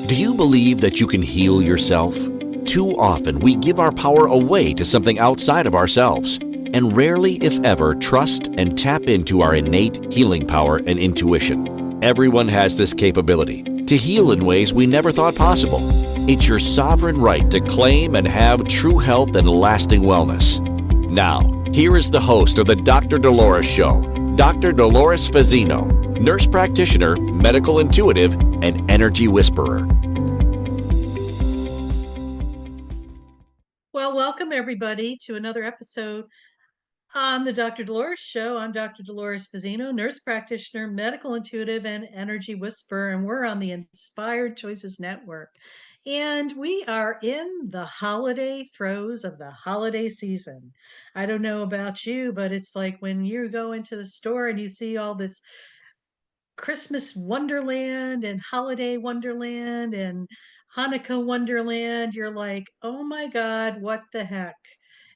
Do you believe that you can heal yourself? Too often we give our power away to something outside of ourselves, and rarely, if ever, trust and tap into our innate healing power and intuition. Everyone has this capability to heal in ways we never thought possible. It's your sovereign right to claim and have true health and lasting wellness. Now, here is the host of the Dr. Dolores Show, Dr. Dolores Fazzino, nurse practitioner, medical intuitive, and energy whisperer. Well, welcome everybody to another episode on the Dr. Dolores Show. I'm Dr. Dolores Fazzino, nurse practitioner, medical intuitive, and energy whisperer, and we're on the Inspired Choices Network. And we are in the holiday throes of the holiday season. I don't know about you, but it's like when you go into the store and you see all this Christmas Wonderland and Holiday Wonderland and Hanukkah Wonderland, you're like, oh my God, what the heck?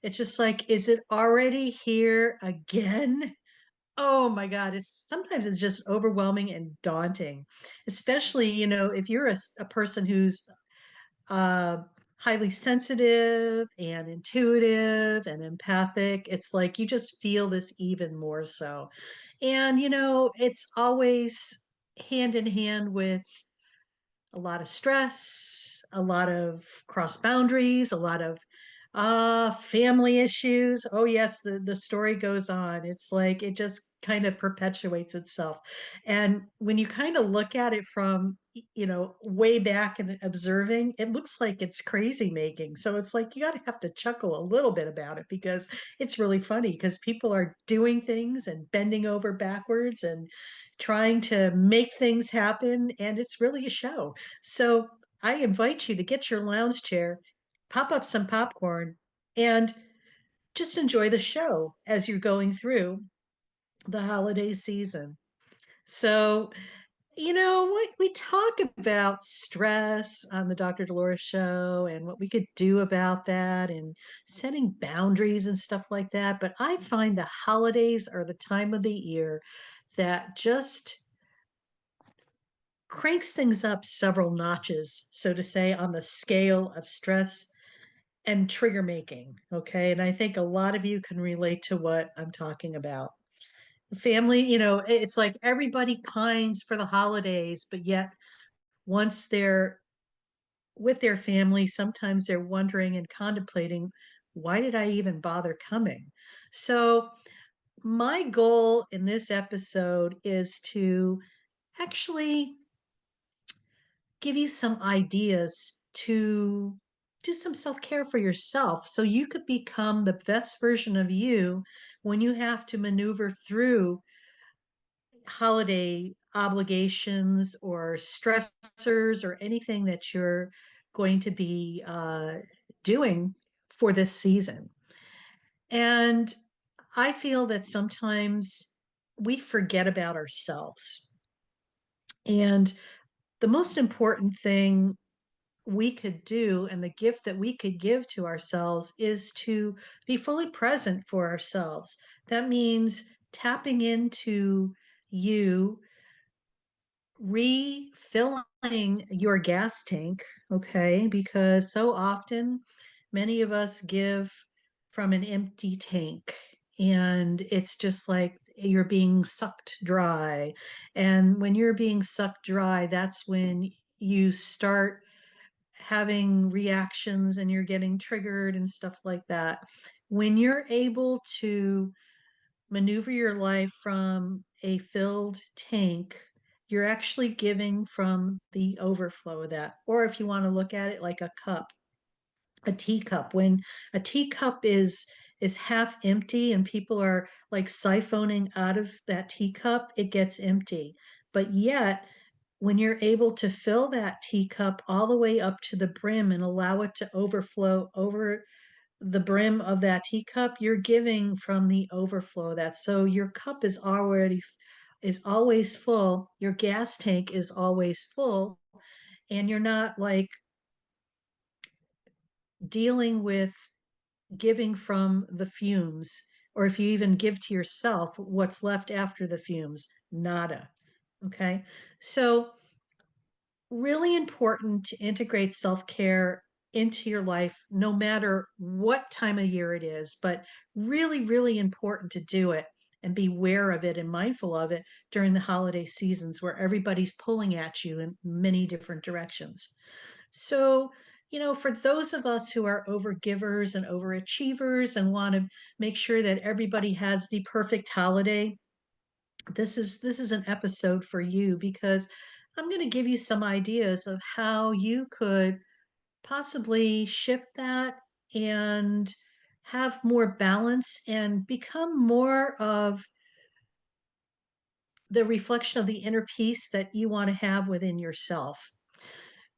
It's just like, is it already here again? Oh my God, it's just overwhelming and daunting, especially, if you're a person who's uh, highly sensitive and intuitive and empathic. It's like you just feel this even more so. And, it's always hand in hand with a lot of stress, a lot of cross boundaries, a lot of family issues. Oh yes, the story goes on. It's like it just kind of perpetuates itself. And when you kind of look at it from way back and observing, it looks like it's crazy making. So it's like you got to have to chuckle a little bit about it because it's really funny because people are doing things and bending over backwards and trying to make things happen, and it's really a show. So I invite you to get your lounge chair, pop up some popcorn, and just enjoy the show as you're going through the holiday season. So, we talk about stress on the Dr. Dolores Show and what we could do about that and setting boundaries and stuff like that. But I find the holidays are the time of the year that just cranks things up several notches, so to say, on the scale of stress and trigger making. Okay. And I think a lot of you can relate to what I'm talking about. Family, it's like everybody pines for the holidays, but yet once they're with their family, sometimes they're wondering and contemplating, why did I even bother coming? So, my goal in this episode is to actually give you some ideas to do some self care for yourself so you could become the best version of you when you have to maneuver through holiday obligations or stressors or anything that you're going to be doing for this season. And I feel that sometimes we forget about ourselves. And the most important thing we could do and the gift that we could give to ourselves is to be fully present for ourselves. That means tapping into you, refilling your gas tank, okay? Because so often many of us give from an empty tank, and it's just like you're being sucked dry. And when you're being sucked dry, that's when you start having reactions and you're getting triggered and stuff like that. When you're able to maneuver your life from a filled tank, you're actually giving from the overflow of that. Or if you want to look at it like a cup, a teacup, when a teacup is half empty and people are like siphoning out of that teacup, it gets empty. But yet when you're able to fill that teacup all the way up to the brim and allow it to overflow over the brim of that teacup, you're giving from the overflow of that. So your cup is always full. Your gas tank is always full, and you're not like dealing with giving from the fumes, or if you even give to yourself, what's left after the fumes? Nada. Okay. So really important to integrate self-care into your life, no matter what time of year it is, but really, really important to do it and be aware of it and mindful of it during the holiday seasons where everybody's pulling at you in many different directions. So, for those of us who are overgivers and overachievers and want to make sure that everybody has the perfect holiday, this is an episode for you because I'm going to give you some ideas of how you could possibly shift that and have more balance and become more of the reflection of the inner peace that you want to have within yourself.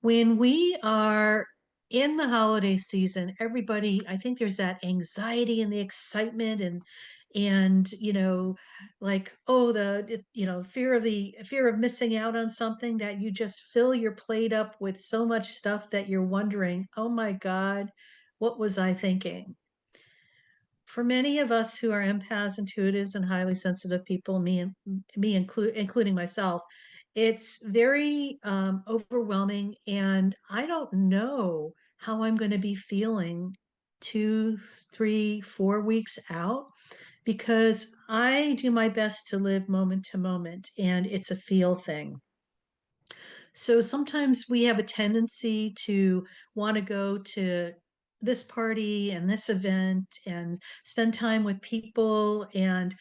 When we are in the holiday season, everybody, I think there's that anxiety and the excitement and like, oh, fear of missing out on something, that you just fill your plate up with so much stuff that you're wondering, oh my God, what was I thinking? For many of us who are empaths, intuitives, and highly sensitive people, including myself, it's very overwhelming, and I don't know how I'm going to be feeling 2, 3, 4 weeks out because I do my best to live moment to moment, and it's a feel thing. So sometimes we have a tendency to want to go to this party and this event and spend time with people. And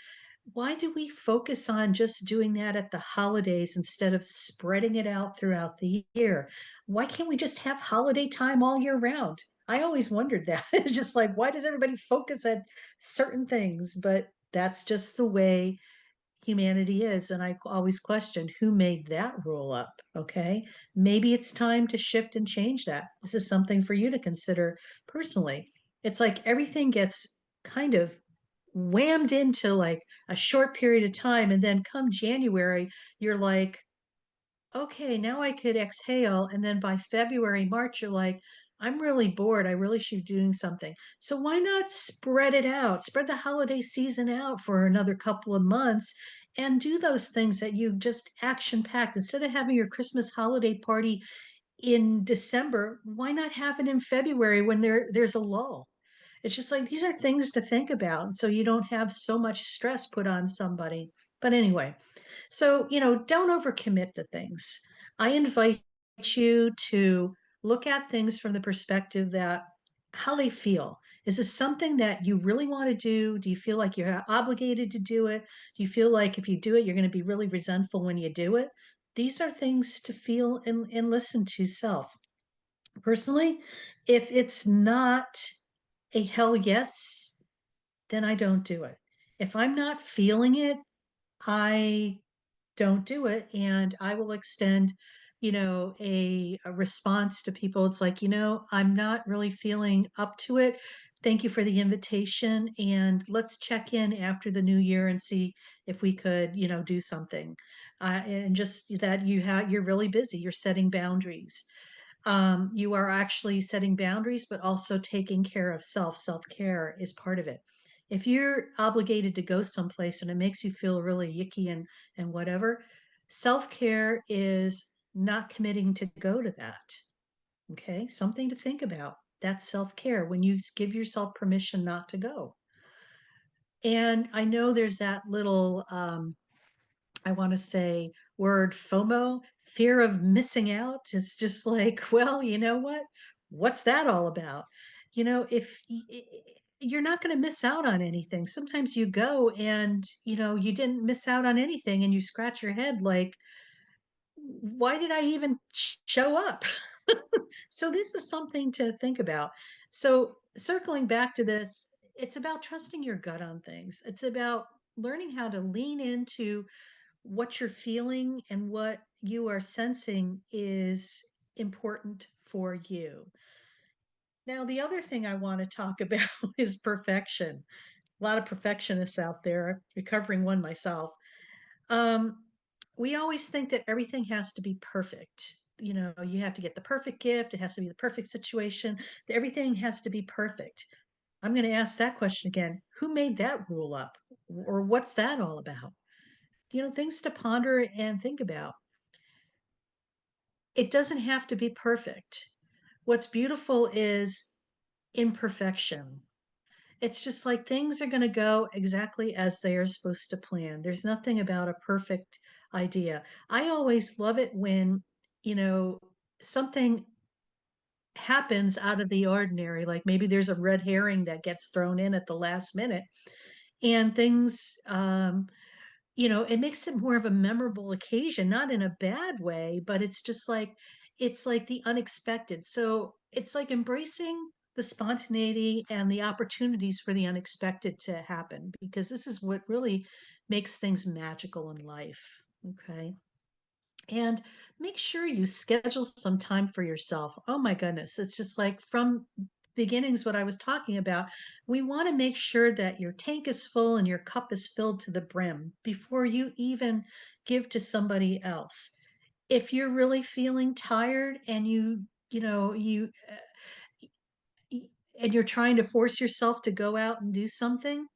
why do we focus on just doing that at the holidays instead of spreading it out throughout the year? Why can't we just have holiday time all year round? I always wondered that. It's just like, why does everybody focus at certain things? But that's just the way humanity is. And I always questioned who made that rule up. Okay. Maybe it's time to shift and change that. This is something for you to consider personally. It's like everything gets kind of whammed into like a short period of time. And then come January, you're like, okay, now I could exhale. And then by February, March, you're like, I'm really bored. I really should be doing something. So why not spread it out? Spread the holiday season out for another couple of months and do those things that you just action packed. Instead of having your Christmas holiday party in December, why not have it in February when there's a lull? It's just like these are things to think about so you don't have so much stress put on somebody. But anyway, so, don't overcommit to things. I invite you to look at things from the perspective that how they feel. Is this something that you really want to do? Do you feel like you're obligated to do it? Do you feel like if you do it, you're going to be really resentful when you do it? These are things to feel and listen to self. Personally, if it's not a hell yes, then I don't do it. If I'm not feeling it, I don't do it. And I will extend, a response to people. It's like, I'm not really feeling up to it. Thank you for the invitation. And let's check in after the new year and see if we could, do something. And just that you're really busy, you're setting boundaries. You are actually setting boundaries, but also taking care of self. Self care is part of it. If you're obligated to go someplace and it makes you feel really yicky and whatever, self care is not committing to go to that. Okay, something to think about. That's self care when you give yourself permission not to go. And I know there's that little I want to say word FOMO, fear of missing out. It's just like, well, you know what? What's that all about? If you're not going to miss out on anything, sometimes you go and, you didn't miss out on anything and you scratch your head like, why did I even show up? So this is something to think about. So circling back to this, it's about trusting your gut on things. It's about learning how to lean into what you're feeling and what you are sensing is important for you. Now, the other thing I want to talk about is perfection. A lot of perfectionists out there, recovering one myself. Um, we always think that everything has to be perfect. You have to get the perfect gift, it has to be the perfect situation, everything has to be perfect. I'm going to ask that question again. Who made that rule up? Or what's that all about? Things to ponder and think about. it doesn't have to be perfect. What's beautiful is imperfection. It's just like things are going to go exactly as they are supposed to plan. There's nothing about a perfect idea. I always love it when, you know, something happens out of the ordinary, like maybe there's a red herring that gets thrown in at the last minute and things it makes it more of a memorable occasion, not in a bad way, but it's like the unexpected. So it's like embracing the spontaneity and the opportunities for the unexpected to happen, because this is what really makes things magical in life. Okay. And make sure you schedule some time for yourself. Oh my goodness. It's just like from beginnings, what I was talking about. We want to make sure that your tank is full and your cup is filled to the brim before you even give to somebody else. If you're really feeling tired and you know, and you're trying to force yourself to go out and do something,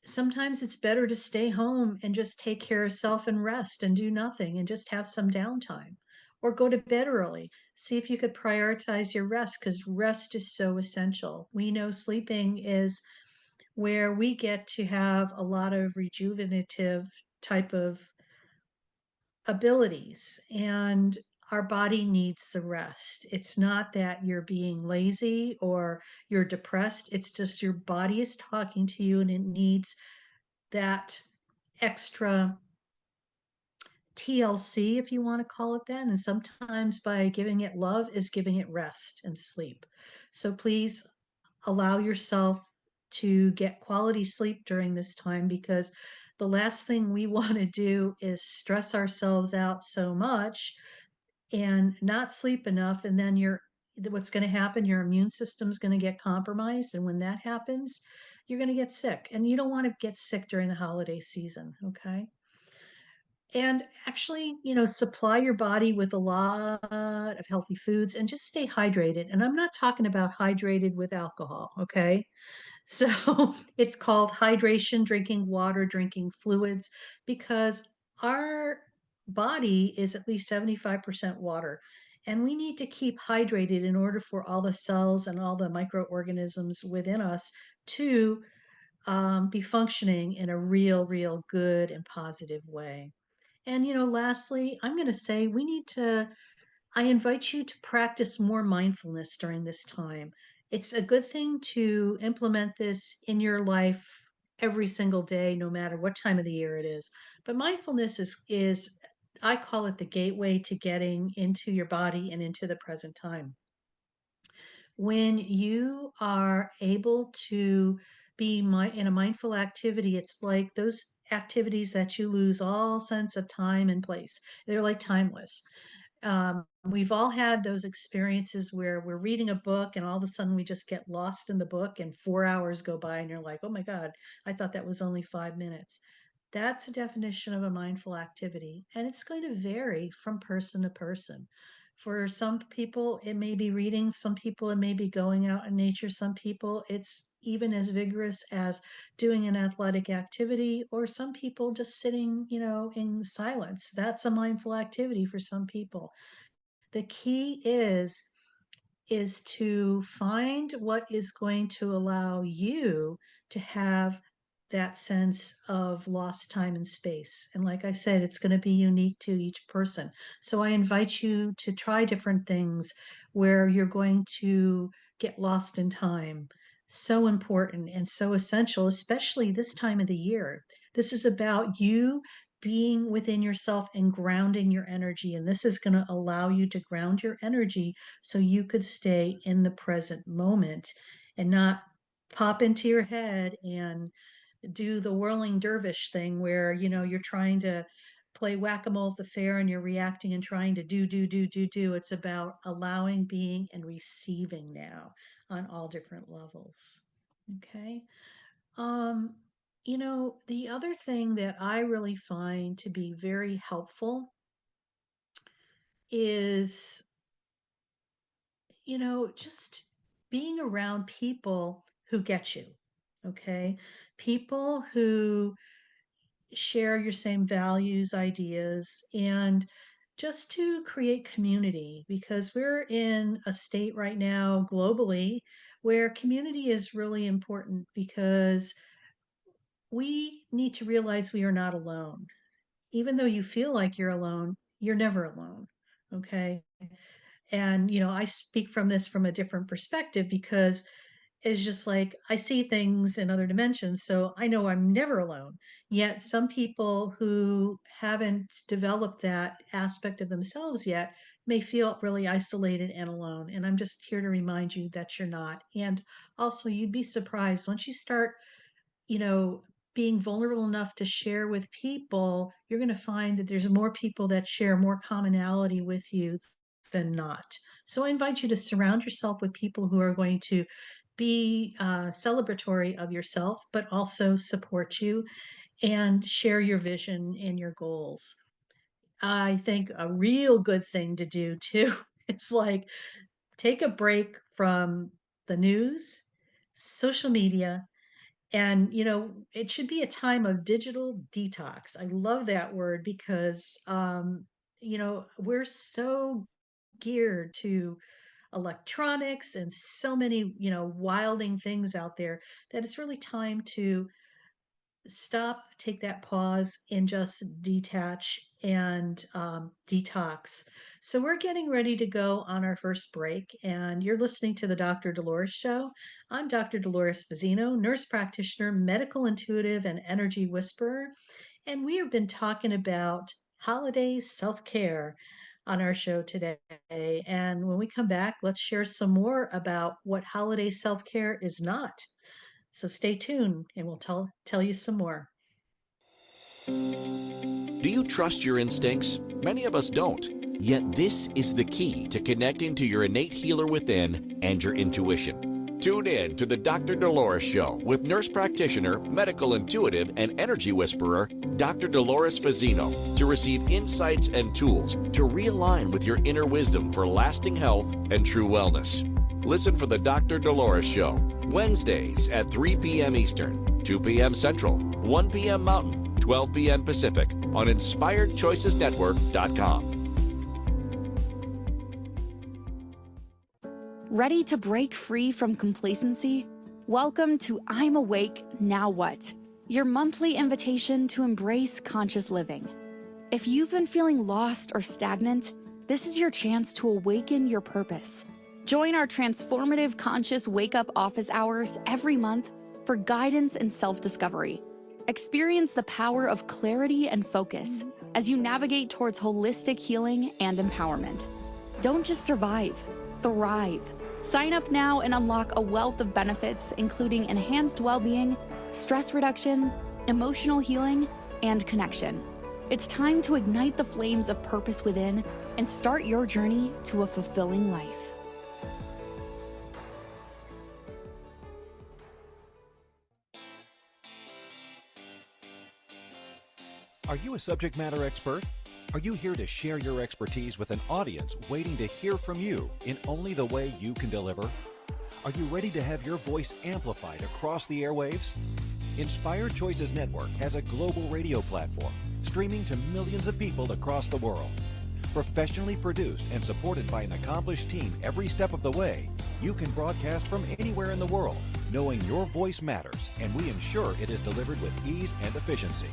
sometimes it's better to stay home and just take care of self and rest and do nothing and just have some downtime, or go to bed early. See if you could prioritize your rest, because rest is so essential. We know sleeping is where we get to have a lot of rejuvenative type of abilities, and our body needs the rest. It's not that you're being lazy or you're depressed. It's just your body is talking to you and it needs that extra TLC, if you want to call it that. And sometimes by giving it love is giving it rest and sleep. So please allow yourself to get quality sleep during this time, because the last thing we want to do is stress ourselves out so much and not sleep enough. And then what's going to happen, your immune system is going to get compromised. And when that happens, you're going to get sick. And you don't want to get sick during the holiday season. Okay. And actually, supply your body with a lot of healthy foods and just stay hydrated. And I'm not talking about hydrated with alcohol. Okay. So it's called hydration, drinking water, drinking fluids, because our body is at least 75% water. And we need to keep hydrated in order for all the cells and all the microorganisms within us to be functioning in a real good and positive way. And, lastly, I'm going to say I invite you to practice more mindfulness during this time. It's a good thing to implement this in your life every single day, no matter what time of the year it is. But mindfulness is I call it the gateway to getting into your body and into the present time. When you are able to in a mindful activity, it's like those activities that you lose all sense of time and place. They're like timeless. We've all had those experiences where we're reading a book and all of a sudden we just get lost in the book and 4 hours go by and you're like, oh my God, I thought that was only 5 minutes. That's a definition of a mindful activity, and it's going to vary from person to person. For some people, it may be reading, some people, it may be going out in nature, some people, it's even as vigorous as doing an athletic activity, or some people just sitting, in silence. That's a mindful activity for some people. The key is to find what is going to allow you to have that sense of lost time and space. And like I said, it's going to be unique to each person. So I invite you to try different things where you're going to get lost in time. So important and so essential, especially this time of the year. This is about you being within yourself and grounding your energy. And this is going to allow you to ground your energy so you could stay in the present moment and not pop into your head and do the whirling dervish thing where you're trying to play whack-a-mole at the fair and you're reacting and trying to do. It's about allowing, being, and receiving now on all different levels. Okay. um the other thing that I really find to be very helpful is just being around people who get you. Okay. People who share your same values, ideas, and just to create community because we're in a state right now globally where community is really important because we need to realize we are not alone. Even though you feel like you're alone, you're never alone. Okay. And, I speak from this from a different perspective because it's just like I see things in other dimensions. So I know I'm never alone. Yet some people who haven't developed that aspect of themselves yet may feel really isolated and alone. And I'm just here to remind you that you're not. And also, you'd be surprised once you start you know, being vulnerable enough to share with people, you're going to find that there's more people that share more commonality with you than not. So I invite you to surround yourself with people who are going to be celebratory of yourself, but also support you and share your vision and your goals. I think a real good thing to do too is like take a break from the news, social media, and, it should be a time of digital detox. I love that word because, we're so geared to electronics and so many, wilding things out there that it's really time to stop, take that pause, and just detach and detox. So, we're getting ready to go on our first break, and you're listening to the Dr. Dolores Show. I'm Dr. Dolores Fazzino, nurse practitioner, medical intuitive, and energy whisperer. And we have been talking about holiday self care on our show today. And when we come back, let's share some more about what holiday self care is not. So stay tuned and we'll tell you some more. Do you trust your instincts? Many of us don't. Yet this is the key to connecting to your innate healer within and your intuition. Tune in to the Dr. Dolores Show with nurse practitioner, medical intuitive, and energy whisperer, Dr. Dolores Fazzino, to receive insights and tools to realign with your inner wisdom for lasting health and true wellness. Listen for the Dr. Dolores Show, Wednesdays at 3 p.m. Eastern, 2 p.m. Central, 1 p.m. Mountain, 12 p.m. Pacific on InspiredChoicesNetwork.com. Ready to break free from complacency? Welcome to I'm Awake, Now What? Your monthly invitation to embrace conscious living. If you've been feeling lost or stagnant, this is your chance to awaken your purpose. Join our transformative conscious wake-up office hours every month for guidance and self-discovery. Experience the power of clarity and focus as you navigate towards holistic healing and empowerment. Don't just survive, thrive. Sign up now and unlock a wealth of benefits, including enhanced well-being, stress reduction, emotional healing, and connection. It's time to ignite the flames of purpose within and start your journey to a fulfilling life. Are you a subject matter expert? Are you here to share your expertise with an audience waiting to hear from you in only the way you can deliver? Are you ready to have your voice amplified across the airwaves? Inspired Choices Network has a global radio platform streaming to millions of people across the world. Professionally produced and supported by an accomplished team every step of the way, you can broadcast from anywhere in the world, knowing your voice matters, and we ensure it is delivered with ease and efficiency.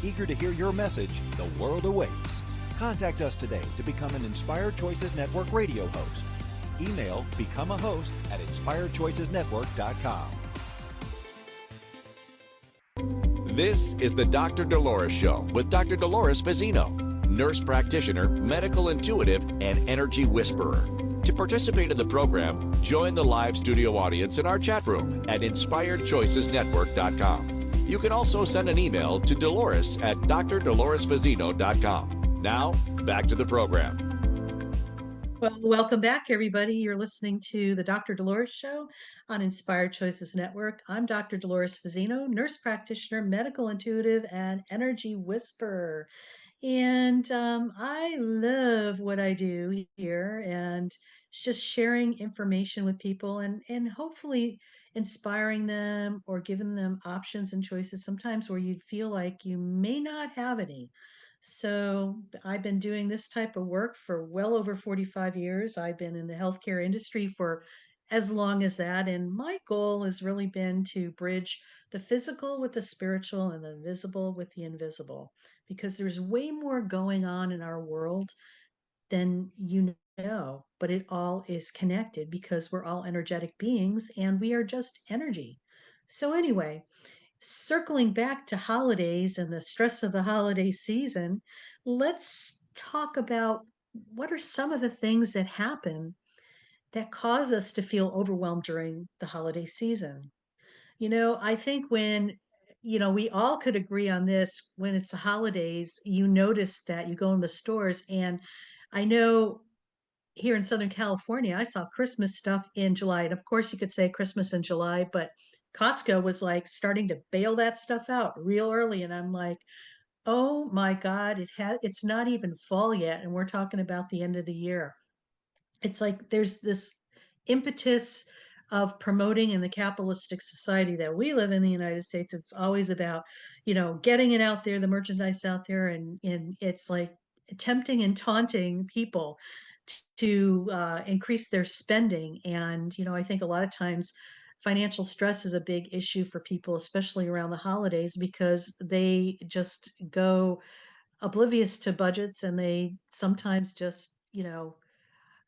Eager to hear your message, the world awaits. Contact us today to become an Inspired Choices Network radio host. Email becomeahost@inspiredchoicesnetwork.com. This is the Dr. Dolores Show with Dr. Dolores Fazzino, nurse practitioner, medical intuitive, and energy whisperer. To participate in the program, join the live studio audience in our chat room at inspiredchoicesnetwork.com. You can also send an email to Dolores at drdoloresfazzino.com. Now, back to the program. Well, welcome back, everybody. You're listening to the Dr. Dolores Show on Inspired Choices Network. I'm Dr. Dolores Fazzino, nurse practitioner, medical intuitive, and energy whisperer. And I love what I do here, and it's just sharing information with people and hopefully inspiring them or giving them options and choices sometimes where you'd feel like you may not have any. So I've been doing this type of work for well over 45 years. I've been in the healthcare industry for as long as that. And my goal has really been to bridge the physical with the spiritual and the visible with the invisible, because there's way more going on in our world than you know, but it all is connected because we're all energetic beings and we are just energy. So, anyway, circling back to holidays and the stress of the holiday season, let's talk about what are some of the things that happen that cause us to feel overwhelmed during the holiday season. I think we all could agree on this. When it's the holidays, you notice that you go in the stores. And I know here in Southern California, I saw Christmas stuff in July. And of course, you could say Christmas in July, but Costco was like starting to bail that stuff out real early. And I'm like, oh my God, it's not even fall yet. And we're talking about the end of the year. It's like there's this impetus of promoting in the capitalistic society that we live in the United States. It's always about, getting it out there, the merchandise out there, and it's like tempting and taunting people to increase their spending. And, I think a lot of times financial stress is a big issue for people, especially around the holidays, because they just go oblivious to budgets and they sometimes just,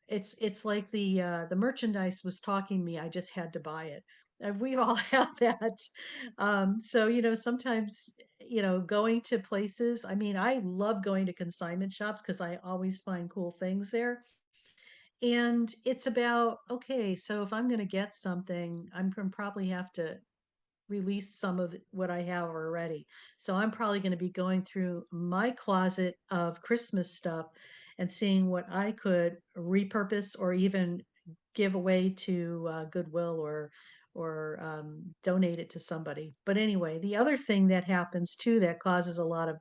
it's like the merchandise was talking me, I just had to buy it. And we all have that. So, sometimes, going to places, I mean, I love going to consignment shops because I always find cool things there. And it's about, okay, so if I'm going to get something, I'm going to probably have to release some of what I have already. So I'm probably going to be going through my closet of Christmas stuff and seeing what I could repurpose or even give away to Goodwill or donate it to somebody. But anyway, the other thing that happens too that causes a lot of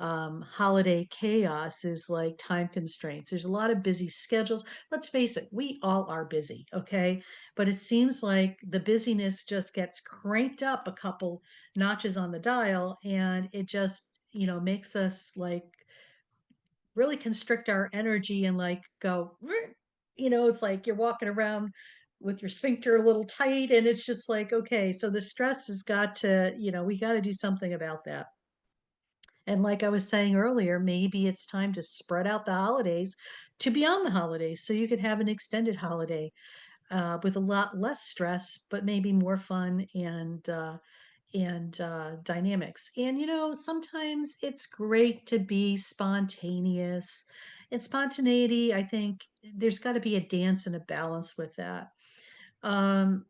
holiday chaos is like time constraints. There's a lot of busy schedules. Let's face it, we all are busy, okay? But it seems like the busyness just gets cranked up a couple notches on the dial, and it just, makes us like really constrict our energy and like go, it's like you're walking around with your sphincter a little tight, and it's just like, okay, so the stress has got to, we got to do something about that. And like I was saying earlier, maybe it's time to spread out the holidays to beyond the holidays so you could have an extended holiday with a lot less stress, but maybe more fun and dynamics. And sometimes it's great to be spontaneous. And spontaneity, I think there's got to be a dance and a balance with that.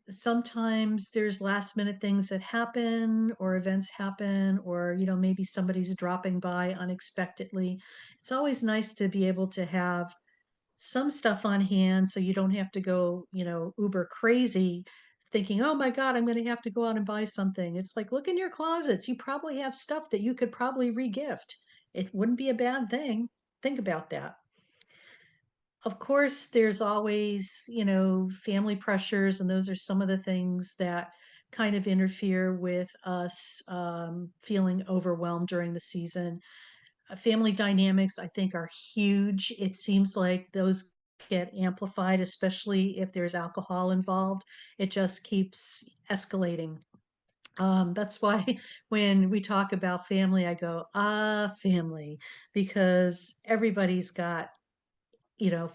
Sometimes there's last minute things that happen or events happen, or, maybe somebody's dropping by unexpectedly. It's always nice to be able to have some stuff on hand so you don't have to go, uber crazy thinking, oh my God, I'm going to have to go out and buy something. It's like, look in your closets. You probably have stuff that you could probably regift. It wouldn't be a bad thing. Think about that. Of course, there's always, family pressures, and those are some of the things that kind of interfere with us feeling overwhelmed during the season. Family dynamics, I think, are huge. It seems like those get amplified, especially if there's alcohol involved. It just keeps escalating. That's why when we talk about family, I go, family, because everybody's got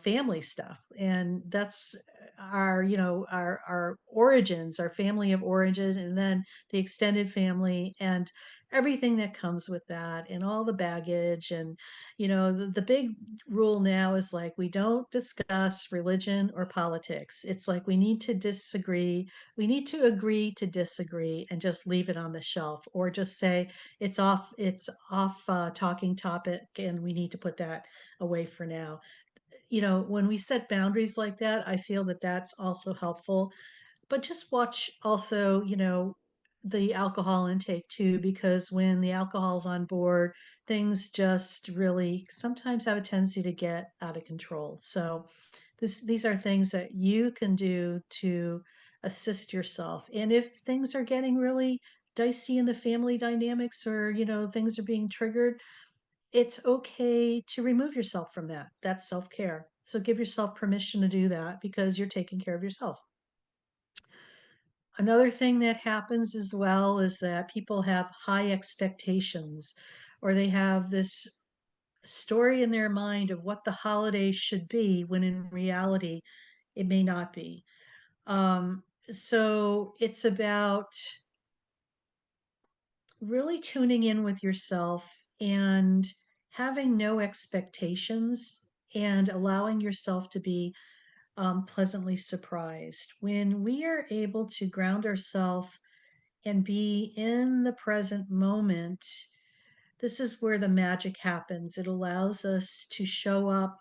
family stuff. And that's our, our origins, our family of origin, and then the extended family and everything that comes with that and all the baggage. And, the big rule now is like, we don't discuss religion or politics. It's like, we need to disagree. We need to agree to disagree and just leave it on the shelf, or just say it's off talking topic and we need to put that away for now. When we set boundaries like that, I feel that that's also helpful. But just watch also, the alcohol intake too, because when the alcohol's on board, things just really sometimes have a tendency to get out of control. So these are things that you can do to assist yourself. And if things are getting really dicey in the family dynamics, or, things are being triggered, it's okay to remove yourself from that. That's self-care. So give yourself permission to do that because you're taking care of yourself. Another thing that happens as well is that people have high expectations, or they have this story in their mind of what the holidays should be when in reality it may not be. So it's about really tuning in with yourself and having no expectations and allowing yourself to be pleasantly surprised. When we are able to ground ourselves and be in the present moment, this is where the magic happens. It allows us to show up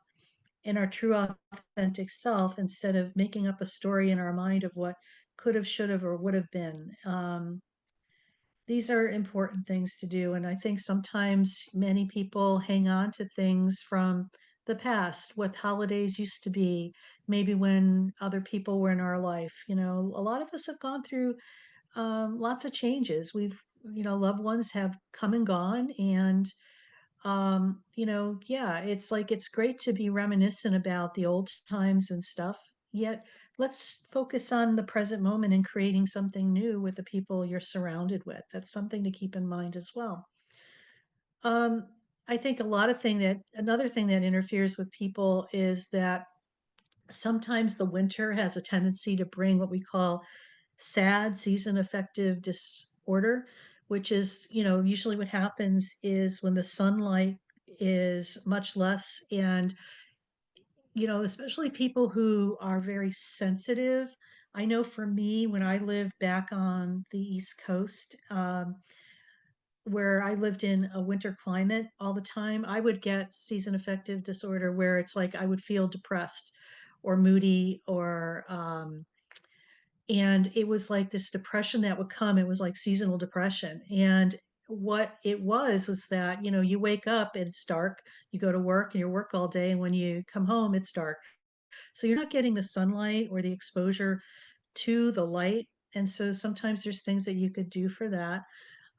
in our true authentic self instead of making up a story in our mind of what could have, should have, or would have been. These are important things to do. And I think sometimes many people hang on to things from the past, what holidays used to be, maybe when other people were in our life. You know, a lot of us have gone through lots of changes. Loved ones have come and gone. And, yeah, it's like it's great to be reminiscent about the old times and stuff. Yet, let's focus on the present moment and creating something new with the people you're surrounded with. That's something to keep in mind as well. Um, I think another thing that interferes with people is that sometimes the winter has a tendency to bring what we call SAD, season affective disorder, which is, usually what happens is when the sunlight is much less and, especially people who are very sensitive. I know for me, when I lived back on the East Coast, where I lived in a winter climate all the time, I would get season affective disorder where it's like I would feel depressed or moody and it was like this depression that would come. It was like seasonal depression. And what it was that, you wake up and it's dark, you go to work and you work all day. And when you come home, it's dark. So you're not getting the sunlight or the exposure to the light. And so sometimes there's things that you could do for that.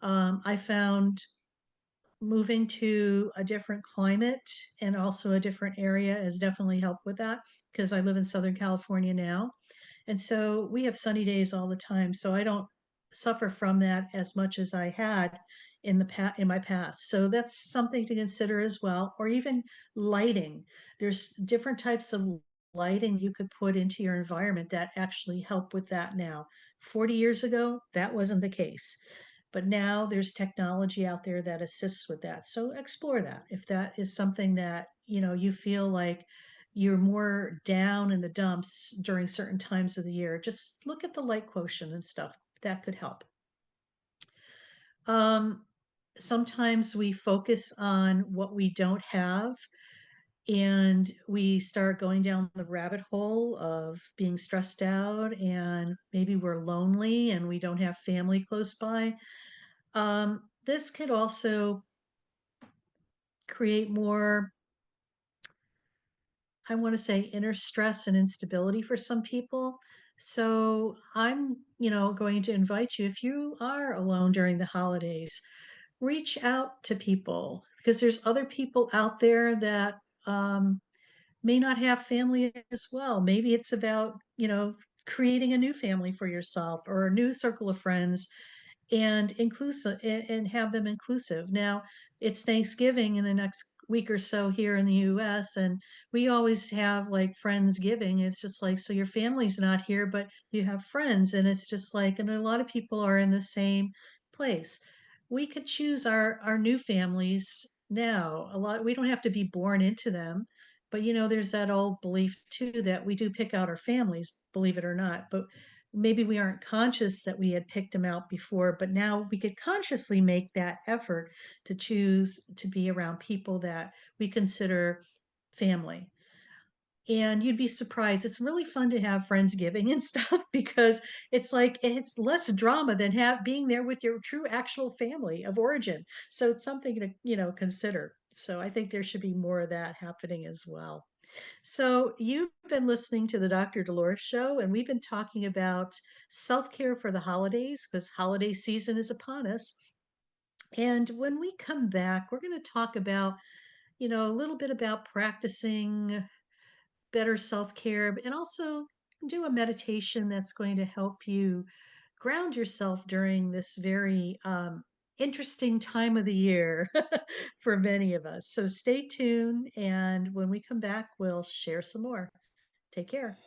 I found moving to a different climate and also a different area has definitely helped with that because I live in Southern California now. And so we have sunny days all the time. So I don't suffer from that as much as I had in my past. So that's something to consider as well. Or even lighting. There's different types of lighting you could put into your environment that actually help with that now. 40 years ago, that wasn't the case. But now there's technology out there that assists with that. So explore that. If that is something that, you feel like you're more down in the dumps during certain times of the year, just look at the light quotient and stuff. That could help. Um, Sometimes we focus on what we don't have and we start going down the rabbit hole of being stressed out and maybe we're lonely and we don't have family close by. This could also create more, I want to say, inner stress and instability for some people. So I'm, going to invite you, if you are alone during the holidays, reach out to people because there's other people out there that may not have family as well. Maybe it's about, creating a new family for yourself or a new circle of friends and inclusive and have them inclusive. Now, it's Thanksgiving in the next week or so here in the US and we always have like Friendsgiving. It's just like so your family's not here but you have friends and it's just like and a lot of people are in the same place. We could choose our new families now. A lot we don't have to be born into them. But there's that old belief too that we do pick out our families, believe it or not. But maybe we aren't conscious that we had picked them out before, but now we could consciously make that effort to choose to be around people that we consider family. And you'd be surprised. It's really fun to have Friendsgiving and stuff because it's like it's less drama than being there with your true actual family of origin. So it's something to, consider. So I think there should be more of that happening as well. So, you've been listening to the Dr. Dolores Show, and we've been talking about self care for the holidays because holiday season is upon us. And when we come back, we're going to talk about, a little bit about practicing better self care and also do a meditation that's going to help you ground yourself during this very interesting time of the year for many of us. So stay tuned. And when we come back, we'll share some more. Take care.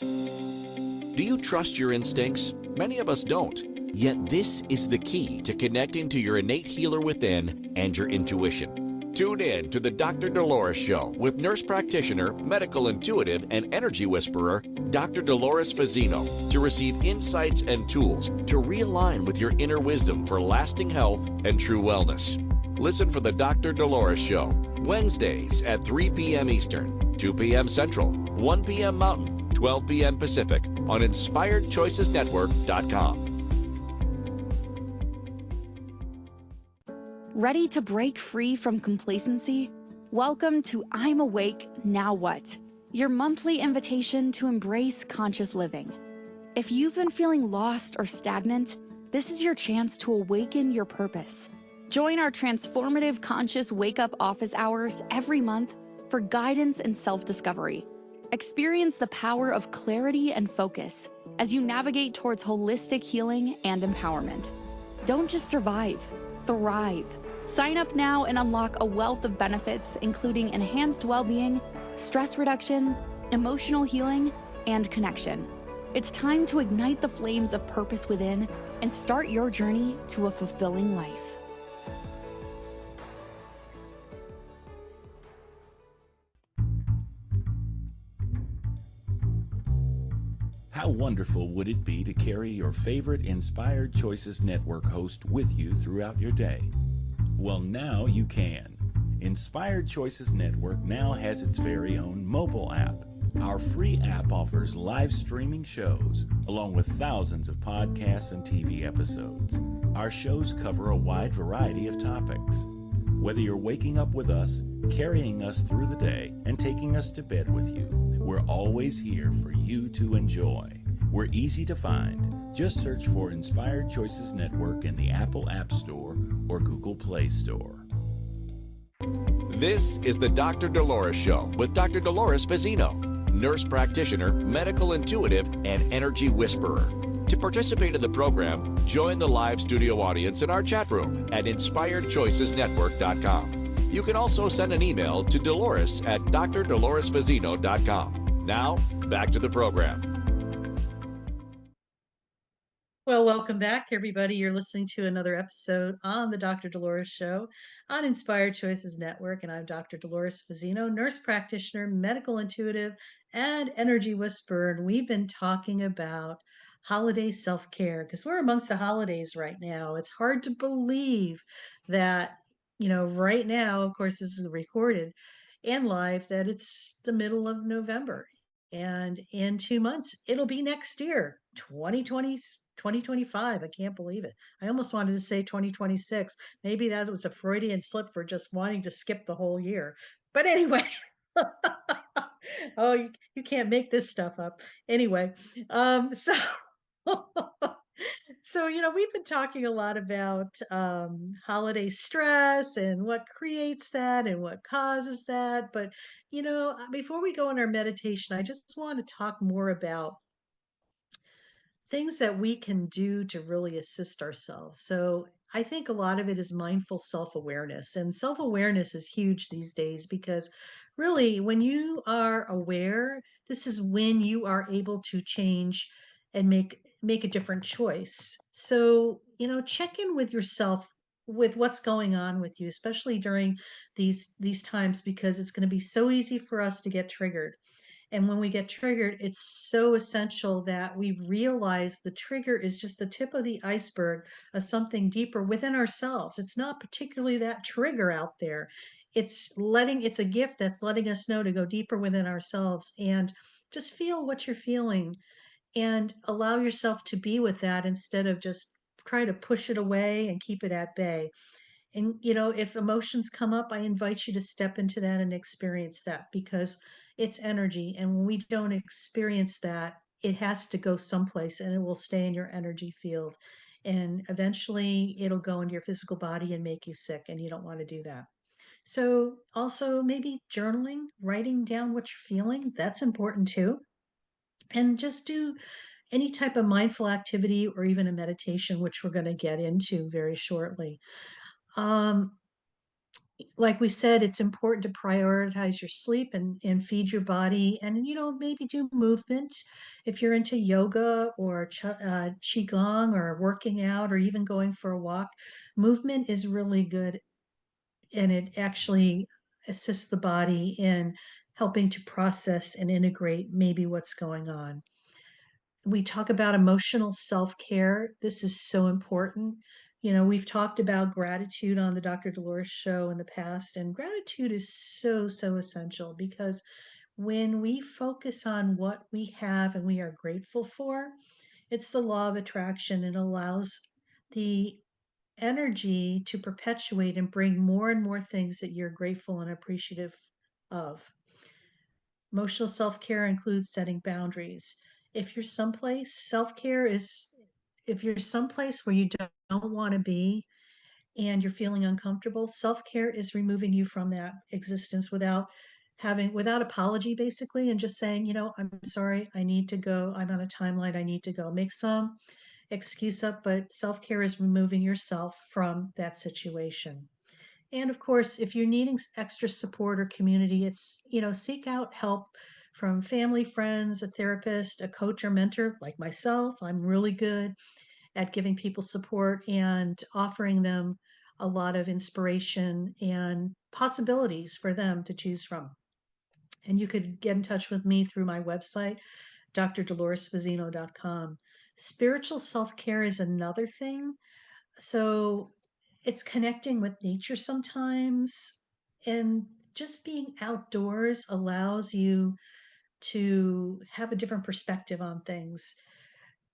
Do you trust your instincts? Many of us don't. Yet this is the key to connecting to your innate healer within and your intuition. Tune in to the Dr. Dolores Show with nurse practitioner, medical intuitive, and energy whisperer, Dr. Dolores Fazzino, to receive insights and tools to realign with your inner wisdom for lasting health and true wellness. Listen for the Dr. Dolores Show, Wednesdays at 3 p.m. Eastern, 2 p.m. Central, 1 p.m. Mountain, 12 p.m. Pacific on InspiredChoicesNetwork.com. Ready to break free from complacency? Welcome to I'm Awake, Now What? Your monthly invitation to embrace conscious living. If you've been feeling lost or stagnant, this is your chance to awaken your purpose. Join our transformative conscious wake-up office hours every month for guidance and self-discovery. Experience the power of clarity and focus as you navigate towards holistic healing and empowerment. Don't just survive, thrive. Sign up now and unlock a wealth of benefits, including enhanced well-being, stress reduction, emotional healing, and connection. It's time to ignite the flames of purpose within and start your journey to a fulfilling life. How wonderful would it be to carry your favorite Inspired Choices Network host with you throughout your day? Well, now you can. Inspired Choices Network now has its very own mobile app. Our free app offers live streaming shows, along with thousands of podcasts and TV episodes. Our shows cover a wide variety of topics. Whether you're waking up with us, carrying us through the day, and taking us to bed with you, we're always here for you to enjoy. We're easy to find. Just search for Inspired Choices Network in the Apple App Store or Google Play Store. This is the Dr. Dolores Show with Dr. Dolores Fazzino, nurse practitioner, medical intuitive, and energy whisperer. To participate in the program, join the live studio audience in our chat room at InspiredChoicesNetwork.com. You can also send an email to Dolores at drdoloresfazzino.com. Now, back to the program. Well, welcome back, everybody. You're listening to another episode on the Dr. Dolores Show on Inspired Choices Network, and I'm Dr. Dolores Fazzino, nurse practitioner, medical intuitive, and energy whisperer. And we've been talking about holiday self-care because we're amongst the holidays right now. It's hard to believe that, right now, of course, this is recorded and live, that it's the middle of November. And in 2 months, it'll be next year, 2020, 2025. I can't believe it. I almost wanted to say 2026. Maybe that was a Freudian slip for just wanting to skip the whole year. But anyway, oh, you can't make this stuff up. Anyway, so so we've been talking a lot about holiday stress and what creates that and what causes that. But before we go on our meditation, I just want to talk more about things that we can do to really assist ourselves. So I think a lot of it is mindful self awareness. And self awareness is huge these days because really, when you are aware, this is when you are able to change and make a different choice. So, check in with yourself with what's going on with you, especially during these times, because it's going to be so easy for us to get triggered. And when we get triggered, it's so essential that we realize the trigger is just the tip of the iceberg of something deeper within ourselves. It's not particularly that trigger out there. It's a gift that's letting us know to go deeper within ourselves and just feel what you're feeling and allow yourself to be with that instead of just try to push it away and keep it at bay. And, if emotions come up, I invite you to step into that and experience that because it's energy. And when we don't experience that, it has to go someplace and it will stay in your energy field. And eventually it'll go into your physical body and make you sick, and you don't want to do that. So also maybe journaling, writing down what you're feeling, that's important too. And just do any type of mindful activity or even a meditation, which we're going to get into very shortly. Um, like we said, it's important to prioritize your sleep and feed your body, and maybe do movement if you're into yoga or qigong or working out or even going for a walk. Movement is really good, and it actually assists the body in helping to process and integrate maybe what's going on. We talk about emotional self-care. This is so important. We've talked about gratitude on the Dr. Dolores Show in the past, and gratitude is so, so essential, because when we focus on what we have and we are grateful for, it's the law of attraction. It allows the energy to perpetuate and bring more and more things that you're grateful and appreciative of. Emotional self-care includes setting boundaries. If you're someplace, self-care is if you're someplace where you don't want to be and you're feeling uncomfortable, self-care is removing you from that existence without apology, basically, and just saying, I'm sorry, I need to go. I'm on a timeline, I need to go. Make some excuse up, but self-care is removing yourself from that situation. And of course, if you're needing extra support or community, seek out help from family, friends, a therapist, a coach or mentor like myself. I'm really good at giving people support and offering them a lot of inspiration and possibilities for them to choose from. And you could get in touch with me through my website, drdoloresfazzino.com. Spiritual self-care is another thing. So it's connecting with nature sometimes, and just being outdoors allows you to have a different perspective on things.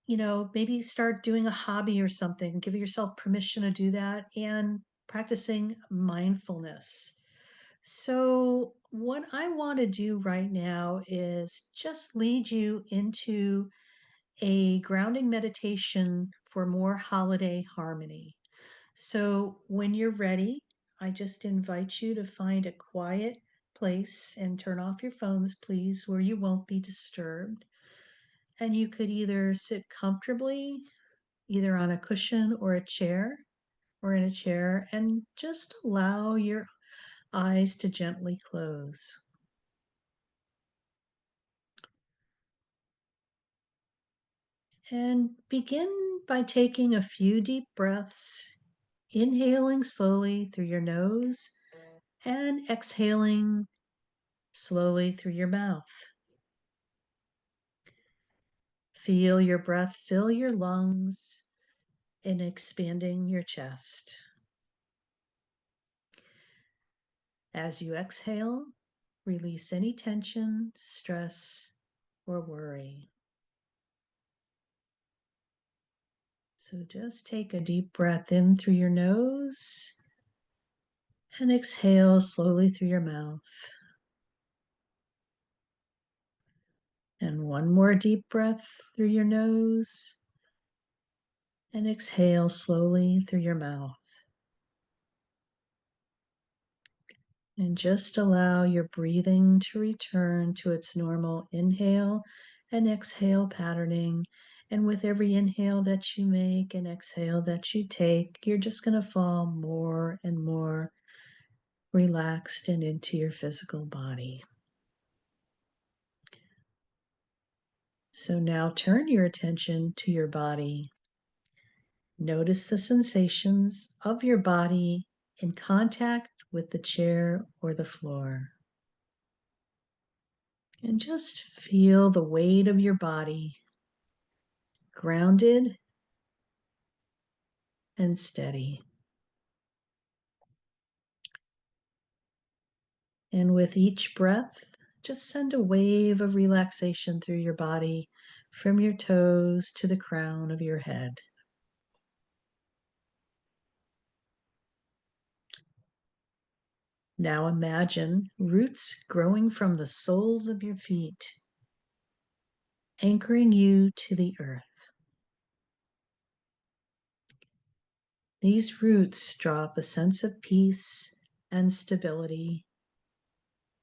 Maybe start doing a hobby or something, give yourself permission to do that, and practicing mindfulness. So what I want to do right now is just lead you into a grounding meditation for more holiday harmony. So when you're ready, I just invite you to find a quiet place and turn off your phones, please, where you won't be disturbed. And you could either sit comfortably, either on a cushion or a chair, or in a chair, and just allow your eyes to gently close. And begin by taking a few deep breaths, inhaling slowly through your nose and exhaling slowly through your mouth. Feel your breath fill your lungs and expanding your chest. As you exhale, release any tension, stress, or worry. So just take a deep breath in through your nose and exhale slowly through your mouth. And one more deep breath through your nose and exhale slowly through your mouth. And just allow your breathing to return to its normal inhale and exhale patterning. And with every inhale that you make and exhale that you take, you're just going to fall more and more relaxed and into your physical body. So now turn your attention to your body. Notice the sensations of your body in contact with the chair or the floor. And just feel the weight of your body, grounded and steady. And with each breath, just send a wave of relaxation through your body from your toes to the crown of your head. Now imagine roots growing from the soles of your feet, anchoring you to the earth. These roots drop a sense of peace and stability,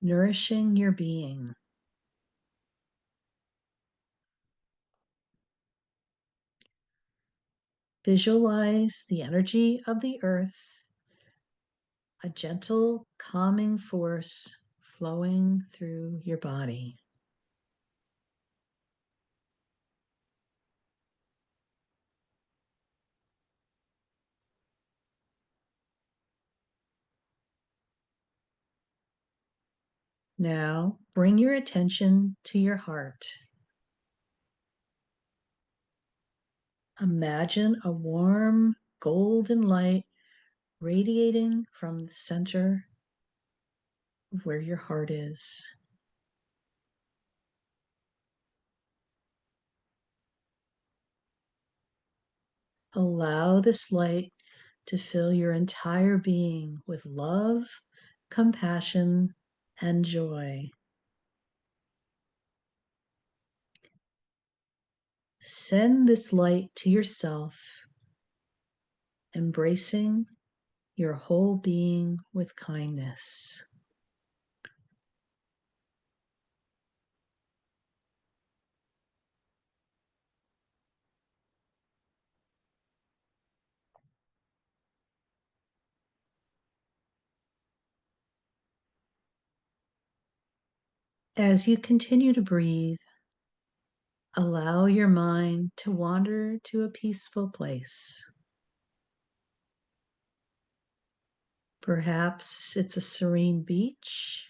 nourishing your being. Visualize the energy of the earth, a gentle, calming force flowing through your body. Now bring your attention to your heart. Imagine a warm golden light radiating from the center of where your heart is. Allow this light to fill your entire being with love, compassion, and joy. Send this light to yourself, embracing your whole being with kindness. As you continue to breathe, allow your mind to wander to a peaceful place. Perhaps it's a serene beach,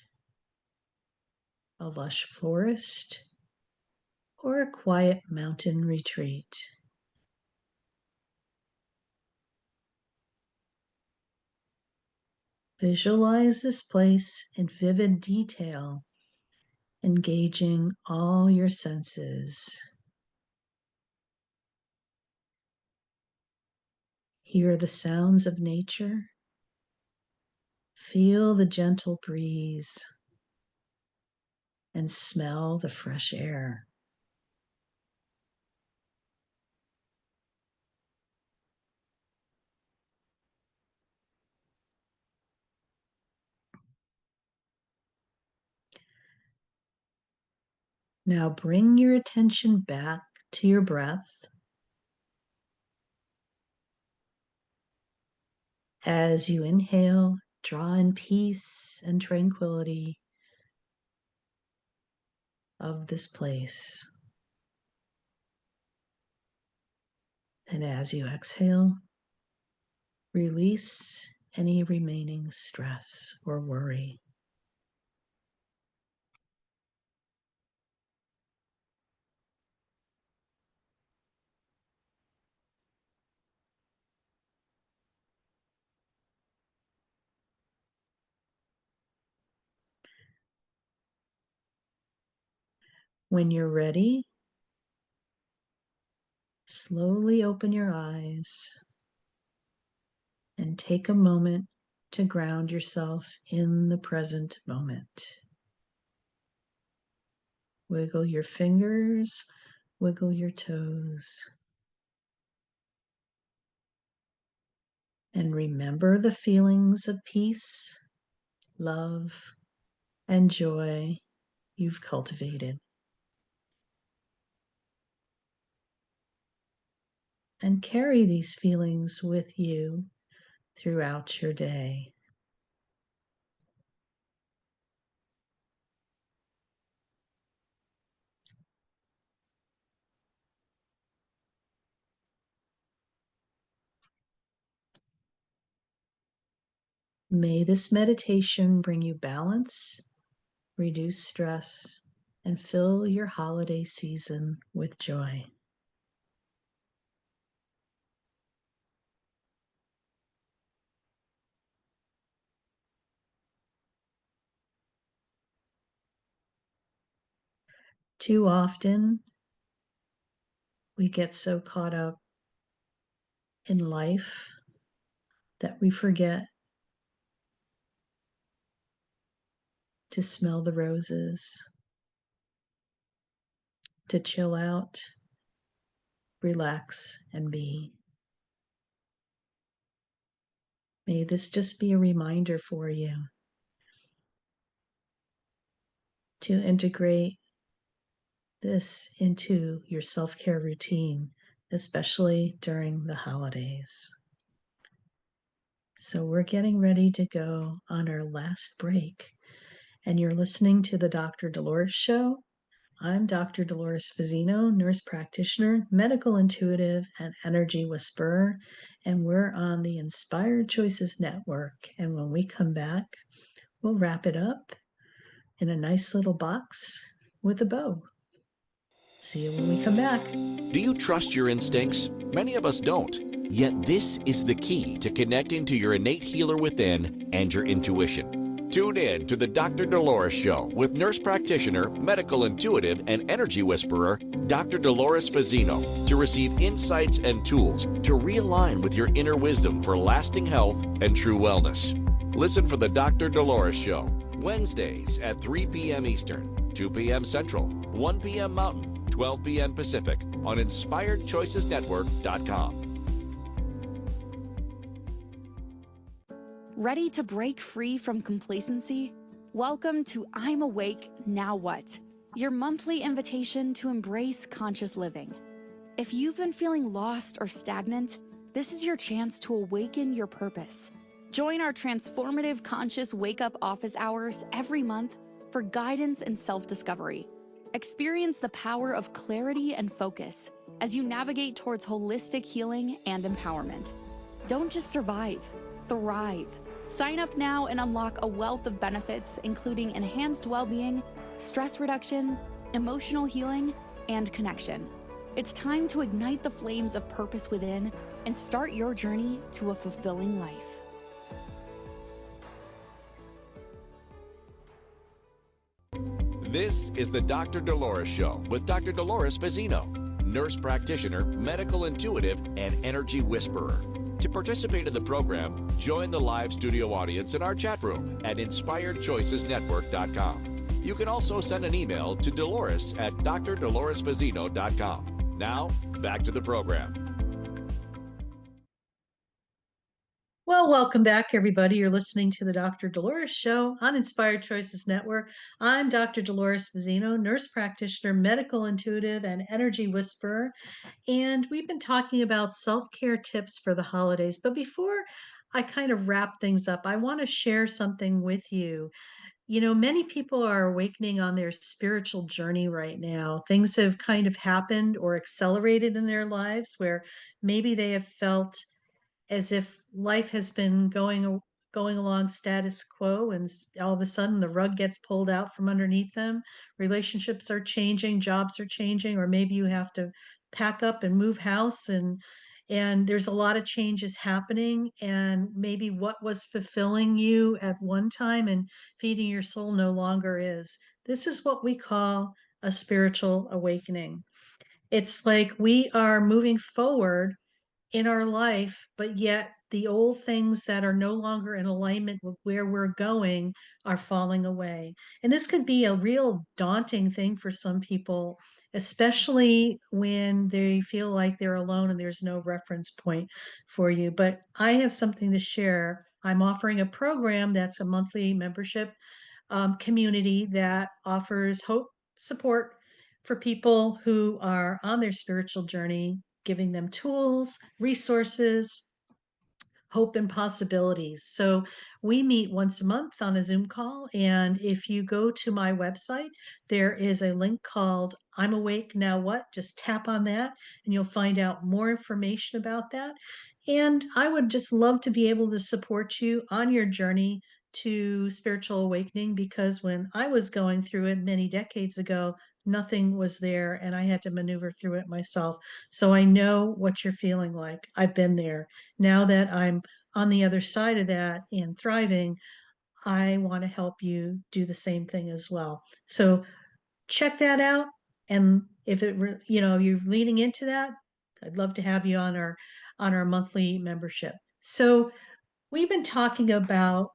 a lush forest, or a quiet mountain retreat. Visualize this place in vivid detail, engaging all your senses. Hear the sounds of nature. Feel the gentle breeze and smell the fresh air. Now bring your attention back to your breath. As you inhale, draw in peace and tranquility of this place. And as you exhale, release any remaining stress or worry. When you're ready, slowly open your eyes and take a moment to ground yourself in the present moment. Wiggle your fingers, wiggle your toes. And remember the feelings of peace, love, and joy you've cultivated. And carry these feelings with you throughout your day. May this meditation bring you balance, reduce stress, and fill your holiday season with joy. Too often, we get so caught up in life that we forget to smell the roses, to chill out, relax, and be. May this just be a reminder for you to integrate this into your self-care routine, especially during the holidays. So we're getting ready to go on our last break, and you're listening to the Dr. Dolores Show. I'm Dr. Dolores Fazzino, nurse practitioner, medical intuitive, and energy whisperer, and we're on the Inspired Choices Network. And when we come back, we'll wrap it up in a nice little box with a bow. See you when we come back. Do you trust your instincts? Many of us don't. Yet this is the key to connecting to your innate healer within and your intuition. Tune in to the Dr. Dolores Show with nurse practitioner, medical intuitive, and energy whisperer, Dr. Dolores Fazzino, to receive insights and tools to realign with your inner wisdom for lasting health and true wellness. Listen for the Dr. Dolores Show, Wednesdays at 3 p.m. Eastern, 2 p.m. Central, 1 p.m. Mountain, 12 p.m. Pacific on InspiredChoicesNetwork.com. Ready to break free from complacency? Welcome to I'm Awake, Now What? Your monthly invitation to embrace conscious living. If you've been feeling lost or stagnant, this is your chance to awaken your purpose. Join our transformative conscious wake-up office hours every month for guidance and self-discovery. Experience the power of clarity and focus as you navigate towards holistic healing and empowerment. Don't just survive, thrive. Sign up now and unlock a wealth of benefits, including enhanced well-being, stress reduction, emotional healing, and connection. It's time to ignite the flames of purpose within and start your journey to a fulfilling life. This is the Dr. Dolores Show with Dr. Dolores Fazzino, nurse practitioner, medical intuitive, and energy whisperer. To participate in the program, join the live studio audience in our chat room at InspiredChoicesNetwork.com. You can also send an email to Dolores at drdoloresfazzino.com. Now, back to the program. Well, welcome back, everybody. You're listening to the Dr. Dolores Show on Inspired Choices Network. I'm Dr. Dolores Fazzino, nurse practitioner, medical intuitive, and energy whisperer. And we've been talking about self-care tips for the holidays. But before I kind of wrap things up, I want to share something with you. You know, many people are awakening on their spiritual journey right now. Things have kind of happened or accelerated in their lives where maybe they have felt as if life has been going along status quo, and all of a sudden the rug gets pulled out from underneath them. Relationships are changing, jobs are changing, or maybe you have to pack up and move house, and there's a lot of changes happening, and maybe what was fulfilling you at one time and feeding your soul no longer is. This is what we call a spiritual awakening. It's like we are moving forward in our life, but yet the old things that are no longer in alignment with where we're going are falling away. And this could be a real daunting thing for some people, especially when they feel like they're alone and there's no reference point for you. But I have something to share. I'm offering a program that's a monthly membership community that offers hope, support for people who are on their spiritual journey, giving them tools, resources, hope, and possibilities. So we meet once a month on a Zoom call. And if you go to my website, there is a link called I'm Awake Now What? Just tap on that and you'll find out more information about that. And I would just love to be able to support you on your journey to spiritual awakening, because when I was going through it many decades ago, nothing was there and I had to maneuver through it myself. So I know what you're feeling like. I've been there. Now that I'm on the other side of that and thriving, I want to help you do the same thing as well. So check that out. And if you're leaning into that, I'd love to have you on our monthly membership. So we've been talking about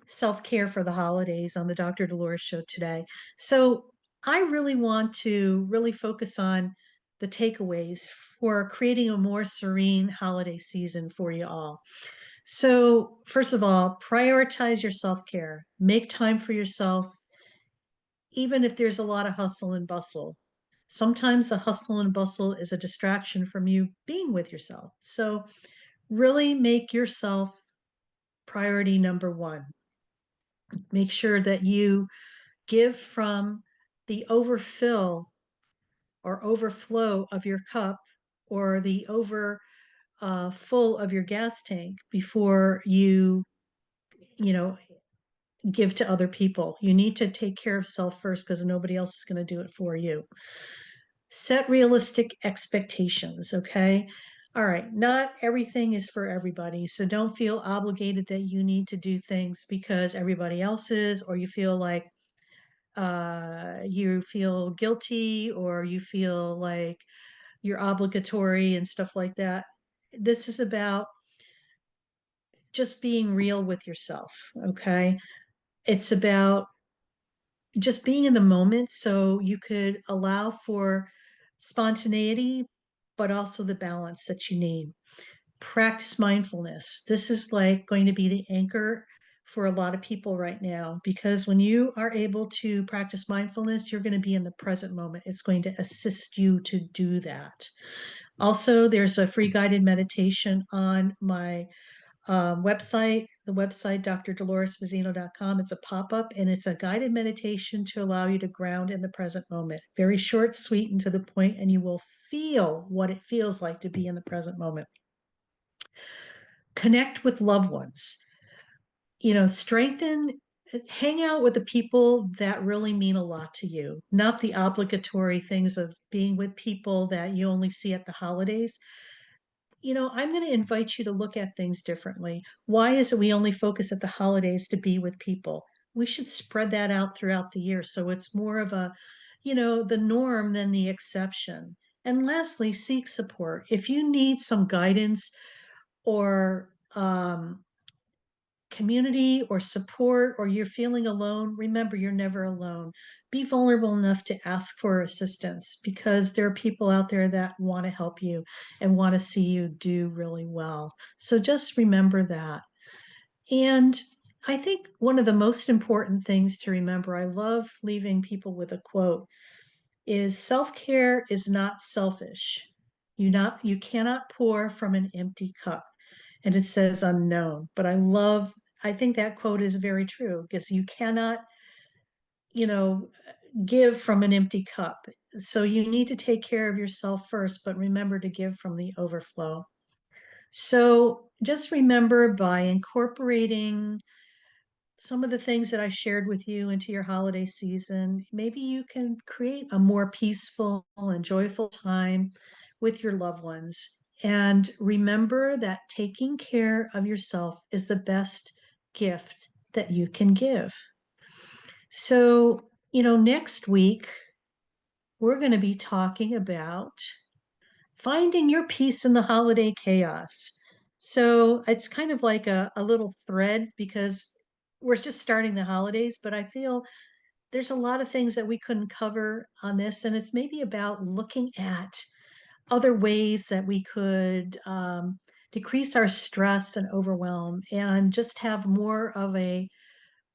self-care for the holidays on the Dr. Dolores Show today. So I really want to really focus on the takeaways for creating a more serene holiday season for you all. So, first of all, prioritize your self-care. Make time for yourself, even if there's a lot of hustle and bustle. Sometimes the hustle and bustle is a distraction from you being with yourself. So, really make yourself priority number one. Make sure that you give from the overfill or overflow of your cup or the over full of your gas tank before you know, give to other people. You need to take care of self first because nobody else is going to do it for you. Set realistic expectations, okay? All right, not everything is for everybody. So don't feel obligated that you need to do things because everybody else is, or you feel like you feel guilty or you feel like you're obligatory and stuff like that. This is about just being real with yourself, okay? It's about just being in the moment so you could allow for spontaneity, but also the balance that you need. Practice mindfulness. This is like going to be the anchor for a lot of people right now because when you are able to practice mindfulness, you're going to be in the present moment. It's going to assist you to do that. Also, there's a free guided meditation on my website, the website, drdoloresfazzino.com. It's a pop up and it's a guided meditation to allow you to ground in the present moment. Very short, sweet, and to the point, and you will feel what it feels like to be in the present moment. Connect with loved ones. Strengthen, hang out with the people that really mean a lot to you, not the obligatory things of being with people that you only see at the holidays. I'm going to invite you to look at things differently. Why is it we only focus at the holidays to be with people? We should spread that out throughout the year so it's more of the norm than the exception. And lastly, seek support. If you need some guidance or community or support or you're feeling alone, remember you're never alone. Be vulnerable enough to ask for assistance because there are people out there that want to help you and want to see you do really well. So just remember that. And I think one of the most important things to remember, I love leaving people with a quote, is self-care is not selfish. You cannot pour from an empty cup. And it says unknown. But I think that quote is very true because you cannot, you know, give from an empty cup. So you need to take care of yourself first, but remember to give from the overflow. So just remember by incorporating some of the things that I shared with you into your holiday season, maybe you can create a more peaceful and joyful time with your loved ones. And remember that taking care of yourself is the best gift that you can give. So, next week, we're going to be talking about finding your peace in the holiday chaos. So it's kind of like a little thread because we're just starting the holidays, but I feel there's a lot of things that we couldn't cover on this. And it's maybe about looking at other ways that we could decrease our stress and overwhelm and just have more of a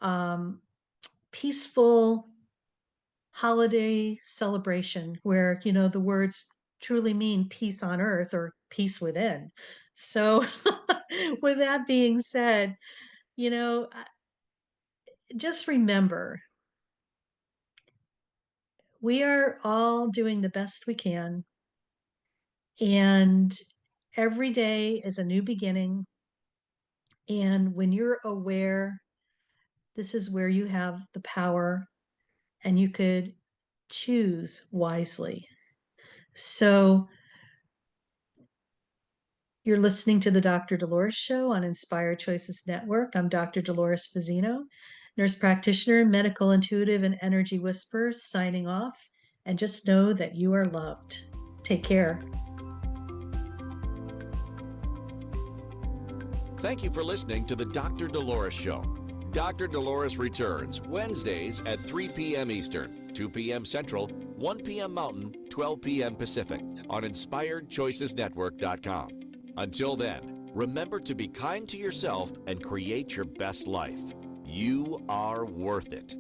um, peaceful holiday celebration where the words truly mean peace on earth or peace within. So with that being said, you know just remember we are all doing the best we can, and every day is a new beginning. And when you're aware, this is where you have the power and you could choose wisely. So you're listening to the Dr. Dolores Show on Inspired Choices Network. I'm Dr. Dolores Fazzino, nurse practitioner, medical intuitive, and energy whisperer, signing off. And just know that you are loved. Take care. Thank you for listening to the Dr. Dolores Show. Dr. Dolores returns Wednesdays at 3 p.m. Eastern, 2 p.m. Central, 1 p.m. Mountain, 12 p.m. Pacific on InspiredChoicesNetwork.com. Until then, Remember to be kind to yourself and create your best life. You are worth it.